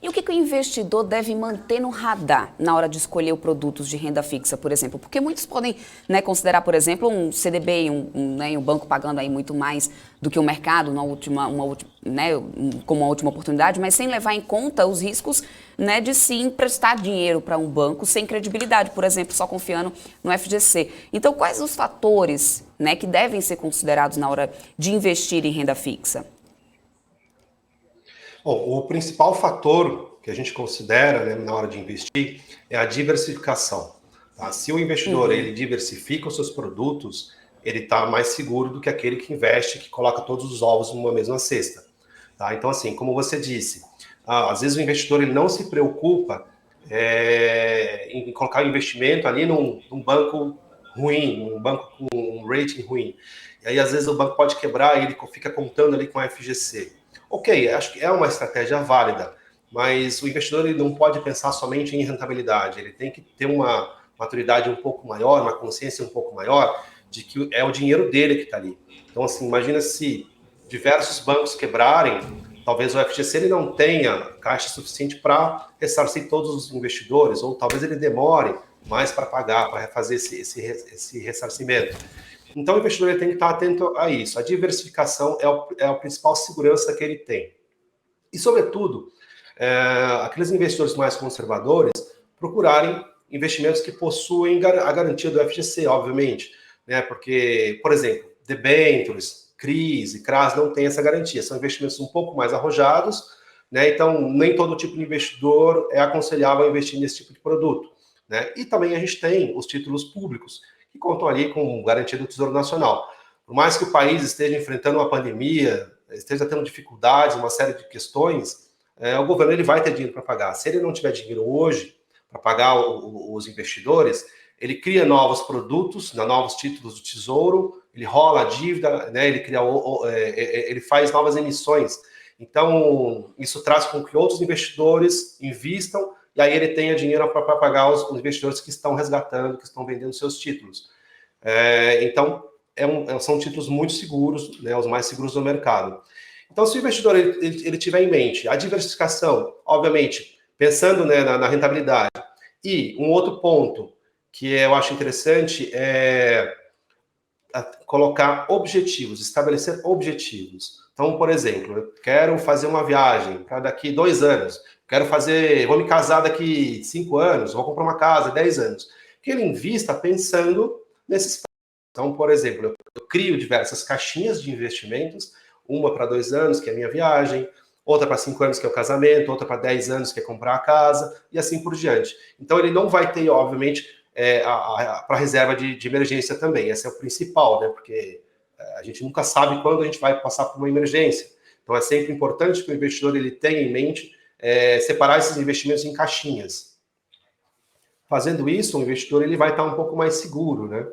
E o que o investidor deve manter no radar na hora de escolher produtos de renda fixa, por exemplo? Porque muitos podem, né, considerar, por exemplo, um CDB, um banco pagando aí muito mais do que o mercado né, como uma última oportunidade, mas sem levar em conta os riscos, né, de se emprestar dinheiro para um banco sem credibilidade, por exemplo, só confiando no FGC. Então, quais os fatores, né, que devem ser considerados na hora de investir em renda fixa? Bom, o principal fator que a gente considera, né, na hora de investir é a diversificação. Tá? Se o investidor ele diversifica os seus produtos, ele está mais seguro do que aquele que investe, que coloca todos os ovos numa mesma cesta. Tá? Então, assim, como você disse, às vezes o investidor ele não se preocupa em colocar o investimento ali num banco ruim, num banco com um rating ruim. E aí, às vezes, o banco pode quebrar e ele fica contando ali com a FGC. Ok, acho que é uma estratégia válida, mas o investidor ele não pode pensar somente em rentabilidade, ele tem que ter uma maturidade um pouco maior, uma consciência um pouco maior de que é o dinheiro dele que está ali. Então, assim, imagina se diversos bancos quebrarem, talvez o FGC ele não tenha caixa suficiente para ressarcir todos os investidores, ou talvez ele demore mais para pagar, para fazer esse ressarcimento. Então, o investidor ele tem que estar atento a isso. A diversificação é a principal segurança que ele tem. E, sobretudo, aqueles investidores mais conservadores procurarem investimentos que possuem a garantia do FGC, obviamente. Né? Porque, por exemplo, debêntures, CRIs e CRAs não têm essa garantia. São investimentos um pouco mais arrojados, né? Então, nem todo tipo de investidor é aconselhável investir nesse tipo de produto. Né? E também a gente tem os títulos públicos, que contam ali com garantia do Tesouro Nacional. Por mais que o país esteja enfrentando uma pandemia, esteja tendo dificuldades, uma série de questões, o governo ele vai ter dinheiro para pagar. Se ele não tiver dinheiro hoje para pagar os investidores, ele cria novos produtos, novos títulos do Tesouro, ele rola a dívida, né, ele faz novas emissões. Então, isso traz com que outros investidores invistam e aí ele tenha dinheiro para pagar os investidores que estão resgatando, que estão vendendo seus títulos. Então, são títulos muito seguros, né, os mais seguros do mercado. Então, se o investidor ele tiver em mente a diversificação, obviamente, pensando, né, na rentabilidade, e um outro ponto que eu acho interessante é colocar objetivos, estabelecer objetivos. Então, por exemplo, eu quero fazer uma viagem para daqui 2 anos, vou me casar daqui 5 anos, vou comprar uma casa 10 anos. Que ele invista pensando nesses. Então, por exemplo, eu crio diversas caixinhas de investimentos, uma para 2 anos, que é a minha viagem, outra para 5 anos, que é o casamento, outra para 10 anos, que é comprar a casa, e assim por diante. Então, ele não vai ter, obviamente, para reserva de emergência também. Esse é o principal, né? Porque a gente nunca sabe quando a gente vai passar por uma emergência. Então, é sempre importante que o investidor ele tenha em mente separar esses investimentos em caixinhas. Fazendo isso, o investidor ele vai estar um pouco mais seguro, né?